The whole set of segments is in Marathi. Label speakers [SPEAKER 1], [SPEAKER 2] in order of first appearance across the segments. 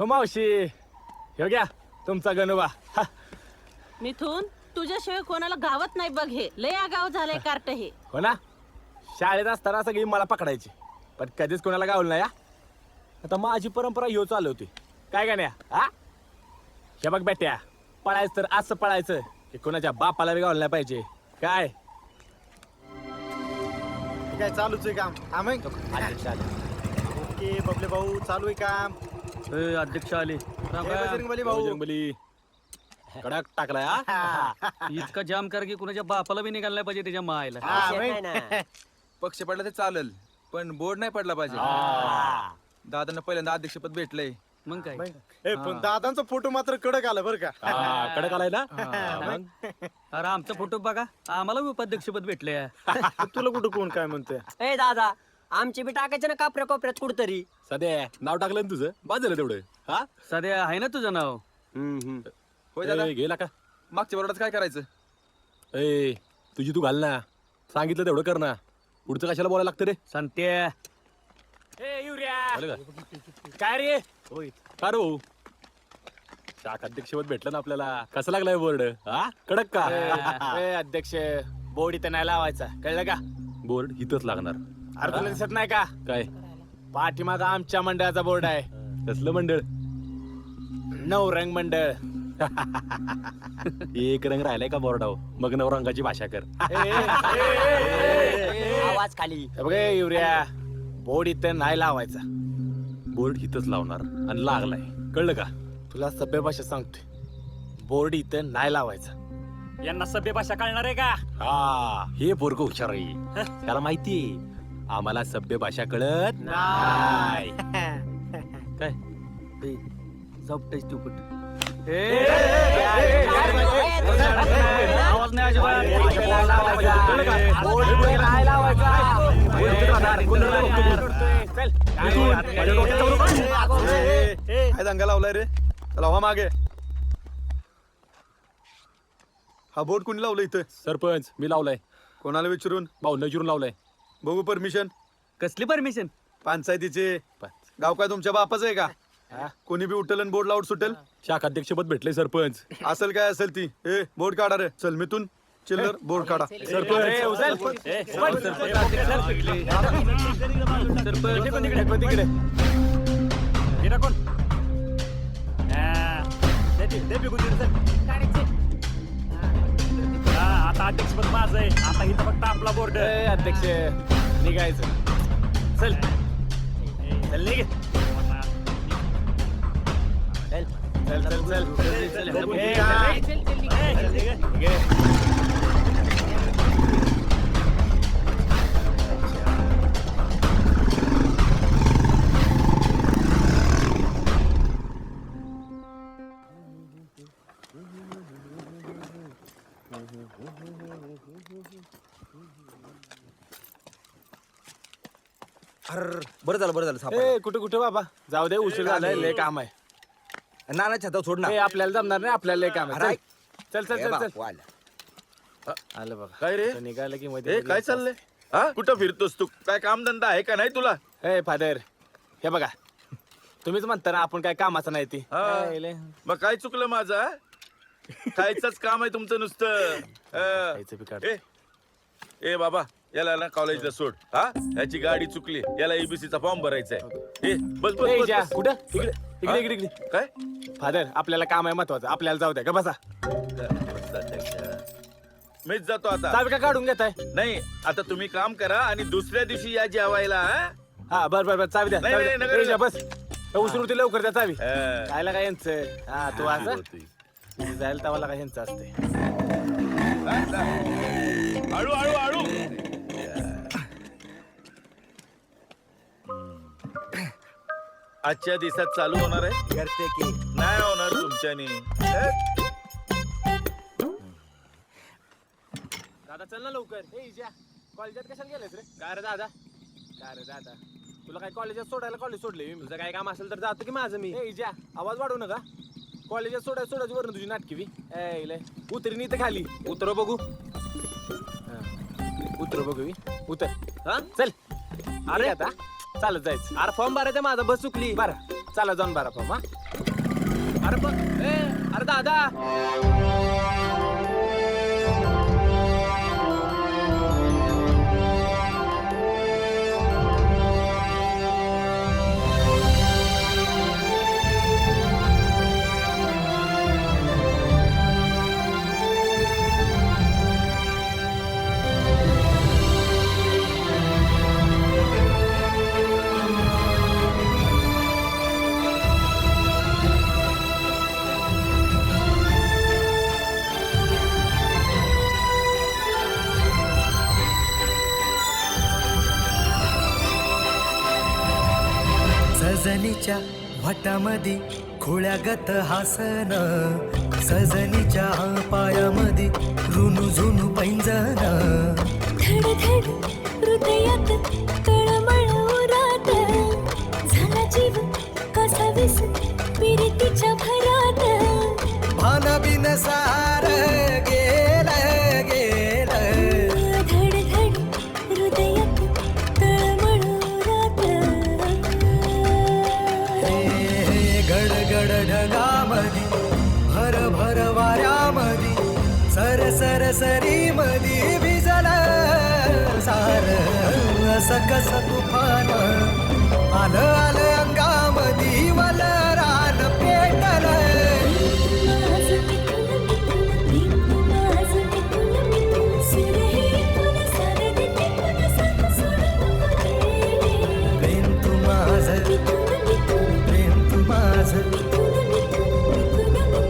[SPEAKER 1] हो मावशी हे घ्या तुमचा गणोबा.
[SPEAKER 2] मिथून तुझ्याशिवाय कोणाला गावत नाही बघ. हे लय आगाव झालंय कार्ट हे.
[SPEAKER 1] हो ना, शाळेत असताना सगळी मला पकडायची पण कधीच कोणाला गावलं नाही. आता माझी परंपरा ह्यो चालवते काय गाण्या. हा हे बघ बेट्या, पळायचं तर असं पळायचं की कोणाच्या बापाला बी गावलं नाही पाहिजे. काय
[SPEAKER 3] काय चालूच आहे काम? हा मग
[SPEAKER 1] अध्यक्ष आले.
[SPEAKER 3] ओके बबले भाऊ, चालू आहे काम.
[SPEAKER 4] अध्यक्ष आले.
[SPEAKER 3] बजरंगबली भाऊ.
[SPEAKER 1] बजरंगबली कडक टाकलाय. हा
[SPEAKER 4] इतका जाम कर की कुणाच्या बापाला बी निघाला नाही पाहिजे त्याच्या मायला.
[SPEAKER 3] हा, मग.
[SPEAKER 5] पक्ष पडला तर चालेल पण बोर्ड नाही पडला पाहिजे. दादांना पहिल्यांदा अध्यक्षपद भेटलंय.
[SPEAKER 4] मग काय
[SPEAKER 3] ए, पण दादांचा फोटो मात्र कडक आला बरं का.
[SPEAKER 1] कडक आलाय ना. मग
[SPEAKER 4] अरे आमचा फोटो बघा, आम्हाला बी उपाध्यक्षपद भेटले.
[SPEAKER 3] तुला कुठं कोण काय म्हणते?
[SPEAKER 6] ए दादा, आमची बी टाकायचे ना कापऱ्या कोपऱ्यात कुठतरी.
[SPEAKER 1] सध्या नाव टाकलं ना तुझं, बाद झालं तेवढं. हा
[SPEAKER 4] सध्या आहे ना तुझं नाव.
[SPEAKER 5] होय दादा,
[SPEAKER 1] ए, गेला का.
[SPEAKER 5] मागच्या बोर्डात काय करायचं?
[SPEAKER 1] ए तुझी तू घाल ना, सांगितलं तेवढं कर ना. पुढचं कशाला बोलायला लागतं रे.
[SPEAKER 4] सांगते
[SPEAKER 1] काय रे का रे भाऊ, शाखा अध्यक्षपद भेटलं ना आपल्याला. कसं लागलाय बोर्ड? हा कडक का. अध्यक्ष बोर्ड इथं नाही लावायचा, कळलं का. बोर्ड इथंच लागणार. अरे तुला दिसत नाही का काय, पाठीमागं आमच्या मंडळाचा बोर्ड आहे. कसलं मंडळ? नवरंग मंडळ. एक रंग राहिलाय का बोर्डावर, मग नवरंगाची भाषा कर.
[SPEAKER 6] आवाज खाली.
[SPEAKER 1] बघ युरिया, बोर्ड इथं नाही लावायचा. बोर्ड इथंच लावणार आणि लागलाय, कळलं का. तुला सभ्य भाषा सांगतोय, बोर्ड इथं नाही लावायचा.
[SPEAKER 4] यांना सभ्य भाषा कळणार आहे का?
[SPEAKER 1] हा हे पोरग हुशार आहे, त्याला माहितीये आम्हाला सभ्य भाषा कळत नाही. काय
[SPEAKER 4] सबटाईज तू कुठं?
[SPEAKER 1] आवाज नाही
[SPEAKER 5] काय दंगा लावलाय रे? चला व्हा मागे. हा बोर्ड कोणी लावलं इथं?
[SPEAKER 1] सरपंच मी लावलाय.
[SPEAKER 5] कोणाला विचारून?
[SPEAKER 1] भाऊ नजरून लावलाय.
[SPEAKER 5] बघू परमिशन.
[SPEAKER 4] कसली परमिशन?
[SPEAKER 5] पंचायतीचे. गाव काय तुमच्या बापाचं आहे का? कोणी बी उठल आणि बोर्ड लावून सुटेल.
[SPEAKER 1] शाखा अध्यक्षपद भेटले सरपंच.
[SPEAKER 5] असेल काय असेल ती. ए बोर्ड काढा रे. चल मिथून चिल्लर बोर्ड काढा.
[SPEAKER 4] आता अध्यक्षपद माझं आहे. आता इथं फक्त आपला बोर्ड.
[SPEAKER 1] अध्यक्ष निघायचं. चल चल निघ. चल चल चल.
[SPEAKER 5] बरं झालं
[SPEAKER 1] ए कुठे कुठे बाबा, जाऊ दे, उशीर झालाय, लय काम आहे.
[SPEAKER 5] नाना छाता सोड ना.
[SPEAKER 1] ए, आपल्याला जमणार नाही, आपल्याला लय काम आहे. चल चल चल चल. आलं बघा.
[SPEAKER 5] काय रे?
[SPEAKER 1] तो निघालं की मध्ये
[SPEAKER 5] काय चाललंय? हा कुठं फिरतोस तू? काय काम धंदा आहे का नाही तुला?
[SPEAKER 1] ए फादर, हे बघा, तुम्हीच म्हणता ना आपण काय कामाचं नाही ती.
[SPEAKER 5] हा. मग काय चुकलं माझं? खायचंच काम आहे तुमचं नुसतं.
[SPEAKER 1] खायचं बी काढ.
[SPEAKER 5] ए बाबा, याला ना कॉलेजला सोड. हा याची गाडी चुकली, याला एबीसीचा फॉर्म भरायचा आहे. ए बस बस
[SPEAKER 1] ए,
[SPEAKER 5] बस,
[SPEAKER 1] जा,
[SPEAKER 5] बस.
[SPEAKER 1] कुठं इकडे इकडे इकडे इकडे.
[SPEAKER 5] काय?
[SPEAKER 1] फादर आपल्याला काम आहे महत्वाचं, आपल्याला जाऊ द्या का. बसा.
[SPEAKER 5] मीच जातो आता.
[SPEAKER 1] चावी का काढून घेताय?
[SPEAKER 5] नाही आता तुम्ही काम करा आणि दुसऱ्या दिवशी या जेवायला. हा?
[SPEAKER 1] हा बर बर बर, चावी द्या.
[SPEAKER 5] नाही,
[SPEAKER 1] चावी
[SPEAKER 5] नाही,
[SPEAKER 1] द्या.
[SPEAKER 5] नका,
[SPEAKER 1] ए, जा,
[SPEAKER 5] नका.
[SPEAKER 1] बस. उशीर होती, लवकर द्या चावी.
[SPEAKER 5] हा.
[SPEAKER 1] खायला काय यांचं. हा तू असं जायला तवाला काय यांचं असते.
[SPEAKER 5] हळू हळू हळू. आजच्या दिवसात चालू होणार आहे?
[SPEAKER 3] करते की
[SPEAKER 5] नाही होणार तुमच्यानी.
[SPEAKER 1] दादा चल ना लवकर. ए इजा, कॉलेजात कशाला गेलेस रे? काय रे दादा, काय रे दादा, तुला काय कॉलेजात सोडायला कॉलेज सोडले? तुझं काय काम असेल तर जातो की माझं मी. ए इजा, आवाज वाढवू नका. कॉलेजात सोडायची वरून तुझी नाटकी बी. ए इले उतरी इथं खाली. उतर बघू. उतर बघू बी. उतर. हा चल. अरे आता चालत जायचं.
[SPEAKER 6] अरे फॉर्म भरायचा माझा, बस चुकली.
[SPEAKER 1] बरं चला जाऊन बारा पाहू, हा अरे बघ अरे दादा
[SPEAKER 7] सजनीच्या वाटामध्ये खोळ्यागत हासन, सजनीच्या पायामध्ये रुनू झुनू पैंजन,
[SPEAKER 8] धड धड हृदयात तळमळ उरात, झाला जीव कसा विस पिरतीच्या भरात,
[SPEAKER 7] भान बिन सार गेल गेल,
[SPEAKER 8] धड धड हृदयात तळमळ उरात,
[SPEAKER 7] गडगड ढगामधी भर भर वाऱ्यामधी सर सर सरी मधी भिजल सार, असं कसं तुफान आलं आलं अंगामधी वल रान पेटल,
[SPEAKER 8] माझं मिथुन मिथुन माझं मिथुन मिथुन सुर हे तुला सारं देते पुन्हा सांग सोडून नको
[SPEAKER 7] प्रेम तू माझं,
[SPEAKER 8] मिथुन मिथुन
[SPEAKER 7] प्रेम तू माझं,
[SPEAKER 8] मिथुन मिथुन मिथुन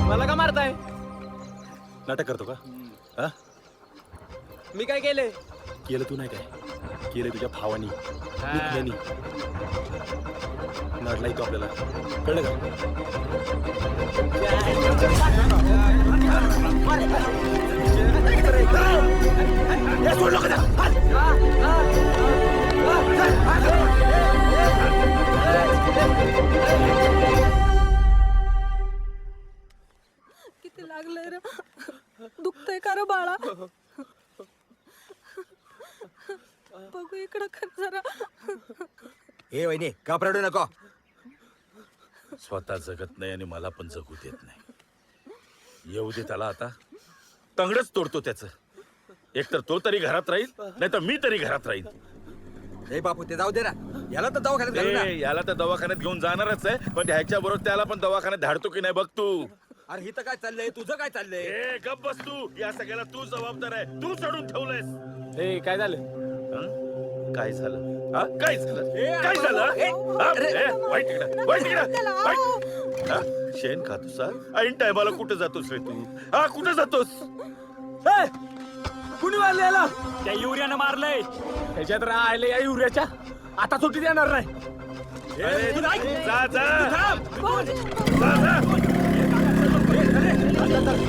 [SPEAKER 1] मला का मारताय? नाटक करतो का हा?
[SPEAKER 3] मी काय केलंय?
[SPEAKER 1] केलं तू नाही काय केलं तुझ्या भावानी दुखण्यानी. नडलाय तो आपल्याला कळलं का?
[SPEAKER 2] किती लागलंय रे, दुखतंय का रे बाळा? बघू इकडं कर जरा.
[SPEAKER 3] ए वहिनी घाबरडू नको.
[SPEAKER 5] स्वतः जगत नाही आणि मला पण जगू देत नाही. येऊ दे त्याला आता, तंगडच तोडतो त्याचं. एकतर तो तरी घरात राहील, नाही तर मी तरी घरात राहील.
[SPEAKER 3] ए बापू ते जाऊ दे ना, याला तर दवाखान्यात घालू ना.
[SPEAKER 5] याला तर दवाखान्यात घेऊन जाणारच आहे, पण ह्याच्या बरोबर त्याला पण दवाखान्यात धाडतो की नाही बघ तू.
[SPEAKER 3] अरे हिथं काय चाललंय, तुझं काय चाललंय?
[SPEAKER 5] ए गप बस तू, या सगळ्याला तू जबाबदार आहे. तू चढून ठेवलंयस.
[SPEAKER 1] ए काय झालं?
[SPEAKER 5] हं? काय झालं? हा? काय झालं? काय झालं? हा? वाईट तिकडं, वाईट तिकडं, वाईट. हा? शेण खातोस हा? ऐन टायमाला कुठं जातोस रे तू? हा कुठं जातोस?
[SPEAKER 1] कुणी मारले याला? त्या युरियानं मारलंय. त्याच्यात राहिले या युरियाच्या आता सुट्टी देणार नाही.
[SPEAKER 5] अरे, जा जा. जा, जा.